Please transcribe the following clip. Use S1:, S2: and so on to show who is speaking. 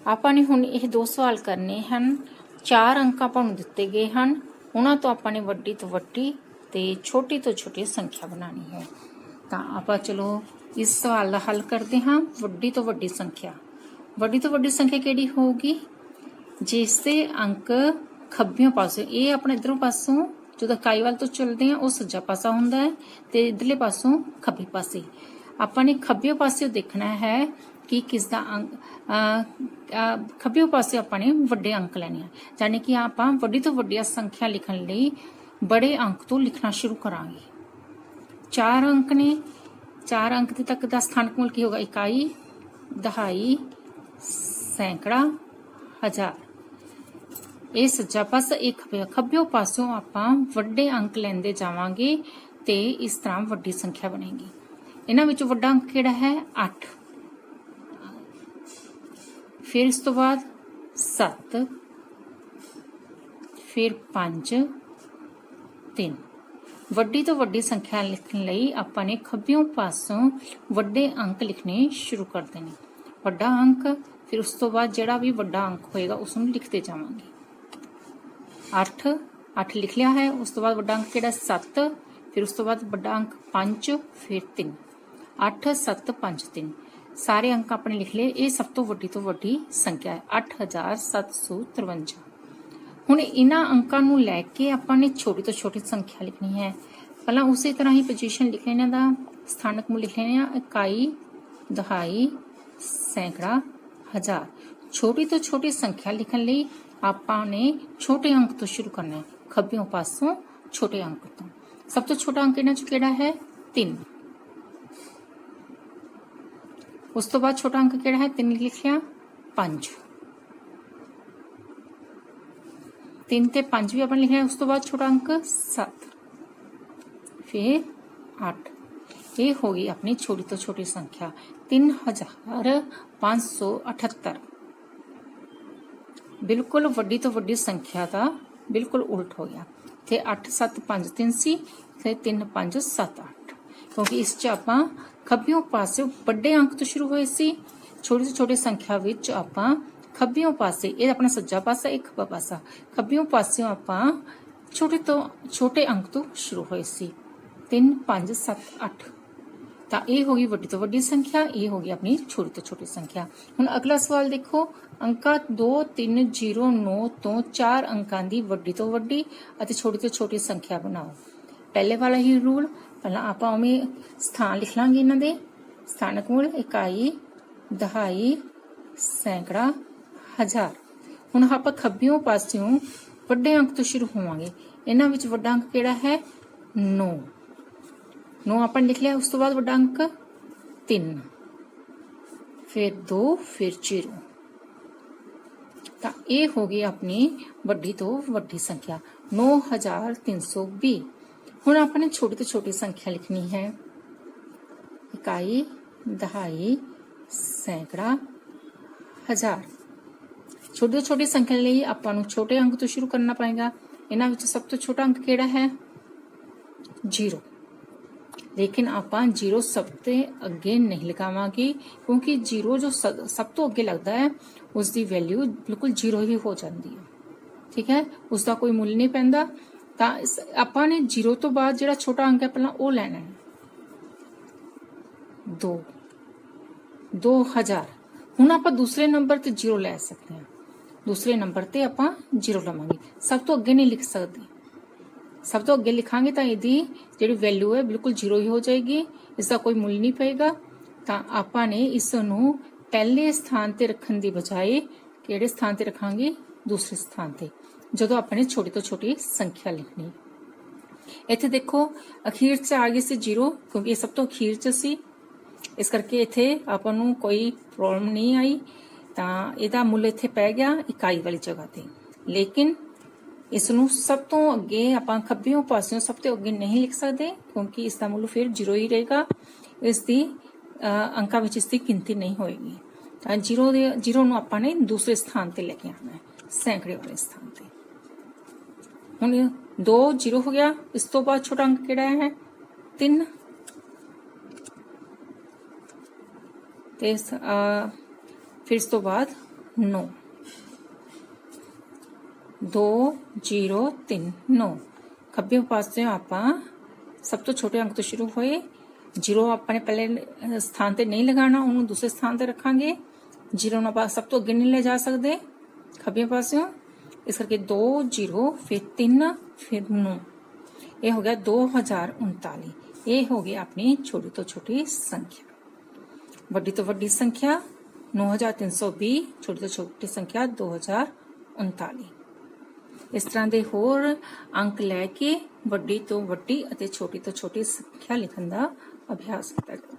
S1: ਆਪਾਂ ਨੇ ਹੁਣ ਇਹ ਦੋ ਸਵਾਲ ਕਰਨੇ ਹਨ। 4 ਅੰਕ ਆਪਾਂ ਨੂੰ ਦਿੱਤੇ ਗਏ ਹਨ, ਉਹਨਾਂ ਤੋਂ ਆਪਾਂ ਨੇ ਵੱਡੀ ਤੋਂ ਵੱਡੀ ਤੇ ਛੋਟੀ ਤੋਂ ਛੋਟੀ ਸੰਖਿਆ ਬਣਾਉਣੀ ਹੈ। ਤਾਂ ਆਪਾਂ ਚਲੋ ਇਸ ਸਵਾਲ ਦਾ ਹੱਲ ਕਰਦੇ ਹਾਂ। ਵੱਡੀ ਤੋਂ ਵੱਡੀ ਸੰਖਿਆ, ਵੱਡੀ ਤੋਂ ਵੱਡੀ ਸੰਖਿਆ ਕਿਹੜੀ ਹੋਊਗੀ? ਜਿਸ ਦੇ ਅੰਕ ਖੱਬਿਓਂ ਪਾਸੇ, ਇਹ ਆਪਣੇ ਇਧਰੋਂ ਪਾਸੋਂ ਜਦੋਂ ਇਕਾਈ ਵੱਲ ਤੋਂ ਚੱਲਦੇ ਆ ਉਹ ਸੱਜਾ ਪਾਸਾ ਹੁੰਦਾ ਹੈ ਤੇ ਇਧਰਲੇ ਪਾਸੋਂ ਖੱਬੇ ਪਾਸੇ। ਆਪਾਂ ਨੇ ਖੱਬੇ ਪਾਸੇ ਦੇਖਣਾ ਹੈ ਕਿ ਕਿਸ ਦਾ ਅੰਕ, ਖੱਬੇ ਪਾਸੇ ਆਪਾਂ ਨੇ ਵੱਡੇ ਅੰਕ ਲੈਣੇ ਆ, ਯਾਨੀ ਕਿ ਆਪਾਂ ਵੱਡੀ ਤੋਂ ਵੱਡੀ ਸੰਖਿਆ ਲਿਖਣ ਲਈ ਬੜੇ ਅੰਕ ਤੋਂ ਲਿਖਣਾ ਸ਼ੁਰੂ ਕਰਾਂਗੇ। 4 ਅੰਕ ਨੇ, 4 ਅੰਕ ਦੇ ਤੱਕ ਦਾ ਸਥਾਨਕ ਮੁੱਲ ਕੀ ਹੋਗਾ? ਇਕਾਈ, ਦਹਾਈ, ਸੈਂਕੜਾ, ਹਜ਼ਾਰ। ਇਹ ਸੱਜਾ ਪਾਸਾ, ਇਹ ਖੱਬੇ ਪਾਸੋਂ ਆਪਾਂ ਵੱਡੇ ਅੰਕ ਲੈਂਦੇ ਜਾਵਾਂਗੇ ਤੇ ਇਸ ਤਰ੍ਹਾਂ ਵੱਡੀ ਸੰਖਿਆ ਬਣੇਗੀ। ਇਹਨਾਂ ਵਿੱਚੋਂ ਵੱਡਾ ਅੰਕ ਕਿਹੜਾ ਹੈ? 8। फिर इस तो बाद 7, फिर 5, 3। ਵੱਡੀ ਤੋਂ ਵੱਡੀ ਸੰਖਿਆ ਲਿਖਣ ਲਈ ਆਪਾਂ ਨੇ ਖੱਬਿਓਂ ਪਾਸੋਂ ਵੱਡੇ ਅੰਕ ਲਿਖਣੇ ਸ਼ੁਰੂ ਕਰ ਦੇਣੇ। ਵੱਡਾ ਅੰਕ, ਫਿਰ ਉਸ ਤੋਂ ਬਾਅਦ ਜਿਹੜਾ ਵੀ ਵੱਡਾ ਅੰਕ ਹੋਏਗਾ ਉਸ ਨੂੰ ਲਿਖਦੇ ਜਾਵਾਂਗੇ। 8 ਲਿਖ ਲਿਆ ਹੈ। ਉਸ ਤੋਂ ਬਾਅਦ ਵੱਡਾ ਅੰਕ ਕਿਹੜਾ? 7, ਫਿਰ ਉਸ ਤੋਂ ਬਾਅਦ ਵੱਡਾ ਅੰਕ 5, ਫਿਰ 3। 8 7 5 3 ਸਾਰੇ ਅੰਕ ਆਪਣੇ ਲਿਖ ਲਏ। ਇਹ ਸਭ ਤੋਂ ਵੱਡੀ ਸੰਖਿਆ ਹੈ 8753। ਹੁਣ ਇਹਨਾਂ ਅੰਕਾਂ ਨੂੰ ਲੈ ਕੇ ਆਪਾਂ ਨੇ ਛੋਟੀ ਤੋਂ ਛੋਟੀ ਸੰਖਿਆ ਲਿਖਣੀ ਹੈ। ਪਹਿਲਾਂ ਉਸੇ ਤਰ੍ਹਾਂ ਹੀ ਪੋਜੀਸ਼ਨ ਲਿਖ ਲੈਣਾ ਦਾ, ਸਥਾਨਕ ਮੁੱਲ ਲਿਖ ਲੈਣਾ, ਇਕਾਈ, ਦਹਾਈ, ਸੈਂਕੜਾ, ਹਜ਼ਾਰ। ਛੋਟੀ ਤੋਂ ਛੋਟੀ ਸੰਖਿਆ ਲਿਖਣ ਲਈ ਆਪਾਂ ਨੇ ਛੋਟੇ ਅੰਕ ਤੋਂ ਸ਼ੁਰੂ ਕਰਨਾ ਹੈ, ਖੱਬਿਓਂ ਪਾਸੋਂ ਛੋਟੇ ਅੰਕ ਤੋਂ। ਸਭ ਤੋਂ ਛੋਟਾ ਅੰਕ ਇਹਨਾਂ ਚ ਕਿਹੜਾ ਹੈ? 3। ਉਸ ਤੋਂ ਬਾਅਦ ਛੋਟਾ ਅੰਕ ਕਿਹੜਾ ਹੈ? 3 ਲਿਖਿਆ, 5। 3 ਤੇ 5 ਵੀ ਆਪਾਂ ਲਿਖਿਆ। ਉਸ ਤੋਂ ਬਾਅਦ ਛੋਟਾ ਅੰਕ 7, ਫਿਰ 8। ਇਹ ਹੋ ਗਈ ਆਪਣੀ ਛੋਟੀ ਤੋਂ ਛੋਟੀ ਸੰਖਿਆ 3578। ਬਿਲਕੁਲ ਵੱਡੀ ਤੋਂ ਵੱਡੀ ਸੰਖਿਆ ਦਾ ਬਿਲਕੁਲ ਉਲਟ ਹੋ ਗਿਆ। ਤੇ 8 7 5 3 ਸੀ ਤੇ 3 5 7 8, ਕਿਉਂਕਿ ਇਸ ਚ ਆਪਾਂ ਖੱਬਿਓਂ ਪਾਸੇ ਵੱਡੇ ਅੰਕ ਤੋਂ ਸ਼ੁਰੂ ਹੋਏ ਸੀ। ਛੋਟੀ ਤੋਂ ਛੋਟੀ ਸੰਖਿਆ ਵਿੱਚ ਆਪਾਂ ਖੱਬਿਓਂ ਪਾਸੇ, ਇਹ ਆਪਣਾ ਸੱਜਾ ਪਾਸਾ, ਇੱਕ ਖੱਬਾ ਪਾਸਾ, ਖੱਬਿਓਂ ਪਾਸਿਓਂ ਆਪਾਂ ਛੋਟੇ ਤੋਂ ਛੋਟੇ ਅੰਕ ਤੋਂ ਸ਼ੁਰੂ ਹੋਏ ਸੀ। 3 5 7 8। ਤਾਂ ਇਹ ਹੋ ਗਈ ਵੱਡੀ ਤੋਂ ਵੱਡੀ ਸੰਖਿਆ, ਇਹ ਹੋ ਗਈ ਆਪਣੀ ਛੋਟੀ ਤੋਂ ਛੋਟੀ ਸੰਖਿਆ। ਹੁਣ ਅਗਲਾ ਸਵਾਲ ਦੇਖੋ। ਅੰਕਾਂ 2 3 0 9 ਤੋਂ 4 ਅੰਕਾਂ ਦੀ ਵੱਡੀ ਤੋਂ ਵੱਡੀ ਅਤੇ ਛੋਟੀ ਤੋਂ ਛੋਟੀ ਸੰਖਿਆ ਬਣਾਓ। ਪਹਿਲੇ ਵਾਲਾ ਹੀ ਰੂਲ, ਪਹਿਲਾਂ ਆਪਾਂ ਉਵੇਂ ਸਥਾਨ ਲਿਖ ਲਾਂਗੇ ਇਹਨਾਂ ਦੇ। ਸਥਾਨਕ ਮੁੱਲ ਇਕਾਈ, ਦਹਾਈ, ਸੈਂਕੜਾ, ਹਜ਼ਾਰ। ਹੁਣ ਆਪਾਂ ਖੱਬਿਓਂ ਪਾਸਿਓਂ ਵੱਡੇ ਅੰਕ ਤੋਂ ਸ਼ੁਰੂ ਹੋਵਾਂਗੇ। ਇਹਨਾਂ ਵਿੱਚ ਵੱਡਾ ਅੰਕ ਕਿਹੜਾ ਹੈ? 9। 9 ਆਪਾਂ ਲਿਖ ਲਿਆ। ਉਸ ਤੋਂ ਬਾਅਦ ਵੱਡਾ ਅੰਕ 3, ਫਿਰ 2, ਫਿਰ 0। ਤਾਂ ਇਹ ਹੋ ਗਈ ਆਪਣੀ ਵੱਡੀ ਤੋਂ ਵੱਡੀ ਸੰਖਿਆ 9320। ਹੁਣ ਆਪਾਂ ਨੇ ਛੋਟੀ ਤੋਂ ਛੋਟੀ ਸੰਖਿਆ ਲਿਖਣੀ ਹੈ। ਇਕਾਈ, ਦਹਾਈ, ਸੈਂਕੜਾ, ਹਜ਼ਾਰ। ਛੋਟੀ ਤੋਂ ਛੋਟੀ ਸੰਖਿਆ ਲਈ ਆਪਾਂ ਨੂੰ ਛੋਟੇ ਅੰਕ ਤੋਂ ਸ਼ੁਰੂ ਕਰਨਾ ਪਏਗਾ। ਇਹਨਾਂ ਵਿੱਚ ਸਭ ਤੋਂ ਛੋਟਾ ਅੰਕ ਕਿਹੜਾ ਹੈ? 0। ਲੇਕਿਨ ਆਪਾਂ 0 ਸਭ ਤੋਂ ਅੱਗੇ ਨਹੀਂ ਲਗਾਵਾਂਗੇ, ਕਿਉਂਕਿ 0 ਜੋ ਸਭ ਤੋਂ ਅੱਗੇ ਲੱਗਦਾ ਹੈ ਉਸ ਦੀ ਵੈਲਿਊ ਬਿਲਕੁਲ 0 ਹੀ ਹੋ ਜਾਂਦੀ ਹੈ। ਠੀਕ ਹੈ, ਉਸ ਦਾ ਕੋਈ ਮੁੱਲ ਨਹੀਂ ਪੈਂਦਾ। ਤਾਂ ਆਪਾਂ ਨੇ 0 ਤੋਂ ਬਾਅਦ ਜਿਹੜਾ ਛੋਟਾ ਅੰਕ ਹੈ ਪਹਿਲਾਂ ਉਹ ਲੈਣਾ ਹੈ। 2000। ਹੁਣ ਆਪਾਂ ਦੂਸਰੇ ਨੰਬਰ ਤੇ 0 ਲੈ ਸਕਦੇ ਹਾਂ। ਦੂਸਰੇ ਨੰਬਰ ਤੇ ਆਪਾਂ 0 ਲਵਾਂਗੇ, ਸਭ ਤੋਂ ਅੱਗੇ ਨਹੀਂ ਲਿਖ ਸਕਦੇ। ਸਭ ਤੋਂ ਅੱਗੇ ਲਿਖਾਂਗੇ ਤਾਂ ਇਹਦੀ ਜਿਹੜੀ ਵੈਲਿਊ ਹੈ ਬਿਲਕੁਲ 0 ਹੀ ਹੋ ਜਾਏਗੀ, ਇਸ ਦਾ ਕੋਈ ਮੁੱਲ ਨਹੀਂ ਪਏਗਾ। ਤਾਂ ਆਪਾਂ ਨੇ ਇਸ ਨੂੰ ਪਹਿਲੇ ਸਥਾਨ ਤੇ ਰੱਖਣ ਦੀ ਬਜਾਏ ਕਿਹੜੇ ਸਥਾਨ ਤੇ ਰੱਖਾਂਗੇ? ਦੂਸਰੇ ਸਥਾਨ ਤੇ, ਜਦੋਂ ਆਪਾਂ ਨੇ ਛੋਟੀ ਤੋਂ ਛੋਟੀ ਸੰਖਿਆ ਲਿਖਣੀ। ਇੱਥੇ ਦੇਖੋ ਅਖੀਰ 'ਚ ਆ ਗਈ ਸੀ 0, ਕਿਉਂਕਿ ਇਹ ਸਭ ਤੋਂ ਅਖੀਰ 'ਚ ਸੀ, ਇਸ ਕਰਕੇ ਇੱਥੇ ਆਪਾਂ ਨੂੰ ਕੋਈ ਪ੍ਰੋਬਲਮ ਨਹੀਂ ਆਈ। ਤਾਂ ਇਹਦਾ ਮੁੱਲ ਇੱਥੇ ਪੈ ਗਿਆ ਇਕਾਈ ਵਾਲੀ ਜਗ੍ਹਾ ਤੇ। ਲੇਕਿਨ ਇਸ ਨੂੰ ਸਭ ਤੋਂ ਅੱਗੇ ਆਪਾਂ ਖੱਬਿਓਂ ਪਾਸਿਓਂ ਸਭ ਤੋਂ ਅੱਗੇ ਨਹੀਂ ਲਿਖ ਸਕਦੇ, ਕਿਉਂਕਿ ਇਸ ਦਾ ਮੁੱਲ ਫਿਰ 0 ਹੀ ਰਹੇਗਾ। ਇਸ ਦੀ ਅੰਕਾਂ ਵਿੱਚ ਇਸ ਦੀ ਗਿਣਤੀ ਨਹੀਂ ਹੋਏਗੀ। ਤਾਂ 0 ਨੂੰ ਆਪਾਂ ਨੇ ਦੂਸਰੇ ਸਥਾਨ ਤੇ ਲੈ ਕੇ ਆਉਣਾ ਹੈ, ਸੈਂਕੜੇ ਵਾਲੇ ਸਥਾਨ ਤੇ। ਹੁਣ 2 0 ਹੋ ਗਿਆ। ਇਸ ਤੋਂ ਬਾਅਦ ਛੋਟਾ ਅੰਕ ਕਿਹੜਾ ਹੈ? 3। ਤੇ ਫਿਰ ਇਸ ਤੋਂ ਬਾਅਦ 9 2 0 3 9 ਖੱਬੇ ਪਾਸੇ ਆਪਾਂ ਸਭ ਤੋਂ ਛੋਟੇ ਅੰਕ ਤੋਂ ਸ਼ੁਰੂ ਹੋਏ। 0 ਆਪਾਂ ਨੇ ਪਹਿਲੇ ਸਥਾਨ ਤੇ ਨਹੀਂ ਲਗਾਉਣਾ, ਉਹਨੂੰ ਦੂਸਰੇ ਸਥਾਨ ਤੇ ਰੱਖਾਂਗੇ। 0 ਨੂੰ ਆਪਾਂ ਸਭ ਤੋਂ ਅੱਗੇ ਨਹੀਂ ਲੈ ਜਾ ਸਕਦੇ ਖੱਬੇ ਪਾਸਿਓਂ, ਇਸ ਕਰਕੇ 2 0 ਫਿਰ 3 ਫਿਰ 9, ਇਹ ਹੋ ਗਿਆ 2039। ਇਹ ਹੋ ਗਈ ਆਪਣੀ ਛੋਟੀ ਤੋਂ ਛੋਟੀ ਸੰਖਿਆ। ਵੱਡੀ ਤੋਂ ਵੱਡੀ ਸੰਖਿਆ 9320, ਛੋਟੀ ਤੋਂ ਛੋਟੀ ਸੰਖਿਆ 2039। ਇਸ ਤਰ੍ਹਾਂ ਦੇ ਹੋਰ ਅੰਕ ਲੈ ਕੇ ਵੱਡੀ ਤੋਂ ਵੱਡੀ ਅਤੇ ਛੋਟੀ ਤੋਂ ਛੋਟੀ ਸੰਖਿਆ ਲਿਖਣ ਦਾ ਅਭਿਆਸ ਕੀਤਾ ਜਾਵੇ।